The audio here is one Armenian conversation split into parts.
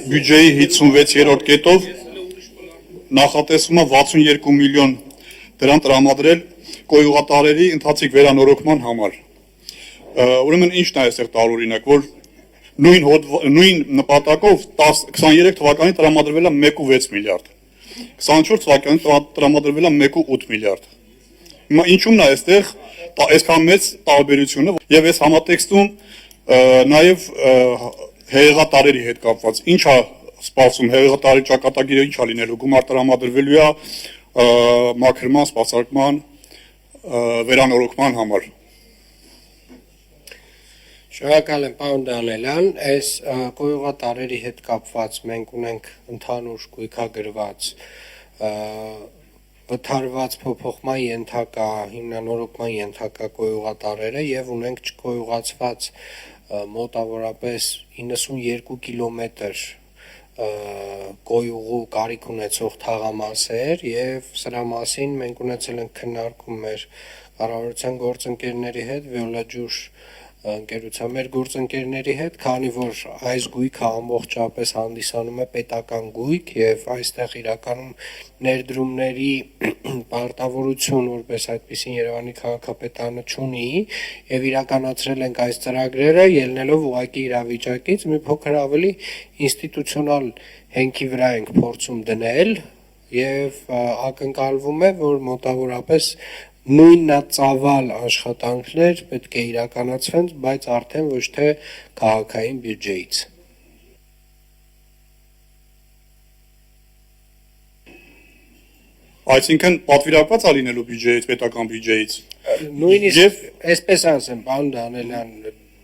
բյուջեի 56-րդ կետով նախատեսվում է 62 միլիոն դրամ տրամադրել կոյուղատարերի ընթացիկ վերանորոգման համար։ Ուրեմն ինչն է այստեղ տարօրինակ, որ նույն նպատակով 23 թվականին տրամադրվել է 1.6 միլիարդ, 24 թվականին տրամադրվել է 1.8 միլիարդ։ Հիմա ինչու՞մն է այստեղ այսքան մեծ տարբերությունը, եւ այս համատեքստում նաեւ հեղեղատարերի հետ կապված ինչ է սպասում, հեղեղատարի ճակատագիրը ինչ է լինելու, գումար տրամադրվելու է մաքրման, սպասարկման, վերանորոգման համար։ Շնորհակալ եմ, պարոն Դանելյան, այս կոյուղատարերի հետ կապված մենք ունենք ընդհանուր գույքագրված վթարված փոփոխման ենթակա, հիմնանորոգման ենթակա կոյուղատարերը եւ ունենք չկոյուղացված մոտավորապես 92 կիլոմետր կոյուղու կարիք ունեցող թաղամասեր եւ սրա մասին մենք ունեցել ենք քննարկում մեր կառավարության գործընկերների հետ, Վիոլաջուր ընկերության մեր գործընկերների հետ, քանի որ այս գույքը ամբողջապես հանդիսանում է պետական գույք եւ այստեղ իրականում ներդրումների պարտավորություն որպես այդպիսին Երևանի քաղաքապետարանը չունի եւ իրականացրել ենք այս ծրագրերը ելնելով ուղղակի իրավիճակից մի փոքր ավելի ինստիտուցիոնալ հենքի վրա ենք փորձում դնել եւ ակնկալվում է, որ մոտավորապես նույննածավալ աշխատանքներ պետք է իրականացվեն, բայց արդեն ոչ թե քաղաքային բյուջեից։ Այսինքն պատվիրակված է լինելու բյուջեից, պետական բյուջեից։ Նույնիսկ այսպես ասեմ, պարոն Դանելյան,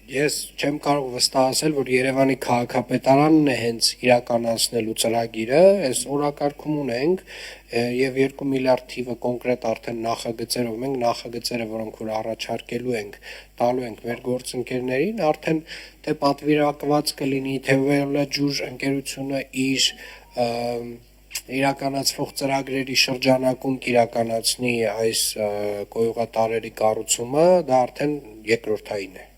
ես չեմ կարող վստահել, որ Երևանի քաղաքապետարանն է հենց իրականացնելու ծրագիրը, այս օրակարգում ունենք եւ 2 միլիարդ թիվը կոնկրետ արդեն նախագծերով մենք նախագծերը, որոնք որ առաջարկելու ենք, տալու ենք մեր գործընկերներին, արդեն թե պատվիրակված կլինի, թե Վիոլաջուր ընկերությունը իր իրականացվող ծրագրերի շրջանակում կիրականացնի այս կոյուղատարերի կառուցումը, դա արդեն երկրորդային է։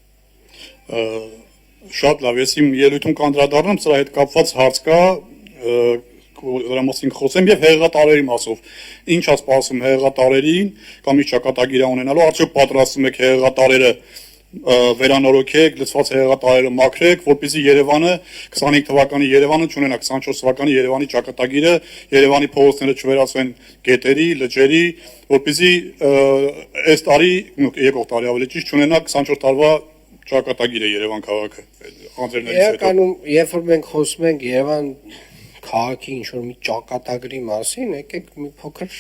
Շատ լավ, ես իմ ելույթում կանդրադառնամ, սրա հետ կապված հարց կա, դրա մասին խոսեմ եւ հեղեղատարերի մասով։ Ինչ է սպասում հեղեղատարերին կամ ինչ ճակատագիր ունենալու, արդյոք պատրաստում եք հեղեղատարերը վերանորոգեք, լցված հեղեղատարերը մաքրեք, որպեսզի Երևանը 25 թվականի Երևանը չունենա 24 թվականի Երևանի ճակատագիրը, Երևանի փողոցները չվերածվեն գետերի, լճերի, որպեսզի այս տարի, եկող տարի ավելի ճիշտ չունենա 24 տարվա ճակատագիրը Երևան քաղաքը անձրևներից հետո։ Իրականում, երբ որ մենք խոսում ենք Երևան քաղաքի ինչ-որ մի ճակատագրի մասին, եկեք մի փոքր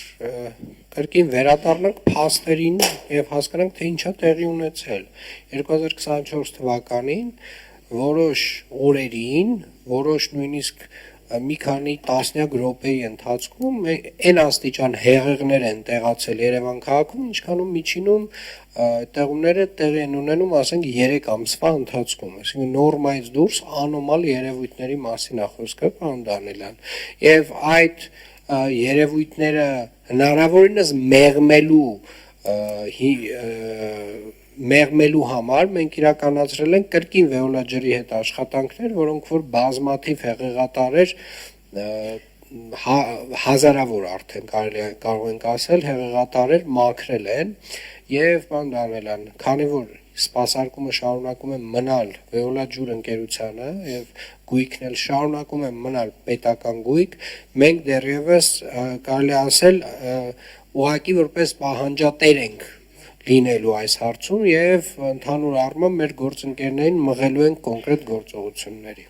կրկին վերադառնանք փաստերին եւ հասկանանք, թե ինչա տեղի ունեցել։ 2024 թվականին որոշ օրերին, որոշ նույնիսկ մի քանի տասնյակ րոպեի ընթացքում այն աստիճան հեղեղներ են տեղացել Երևան քաղաքում, ինչքանում միջինում տեղումները տեղի են ունենում, ասենք 3 ամսվա ընթացքում, այսինքն նորմայից դուրս անոմալ երևույթների մասին է խոսքը, պարոն Դանելյան, եւ այդ երևույթները հնարավորինս մեղմելու համար մենք իրականացրել ենք կրկին Վիոլաջերի հետ աշխատանքներ, որոնք որ բազմաթիվ հեղեղատարեր հազարավոր արդեն կարող ենք ասել հեղեղատարեր մաքրել են եւ պարոն Դանելյան, քանի որ սպասարկումը շարունակում է մնալ Վիոլաջուր ընկերությանը եւ գույքն էլ շարունակում է մնալ պետական գույք, մենք դեռևս կարելի ասել ուղղակի որպես պահանջատեր ենք լինելու այս հարցում եւ ընդհանուր առմամբ մեր գործընկերներին մղելու են կոնկրետ գործողությունների։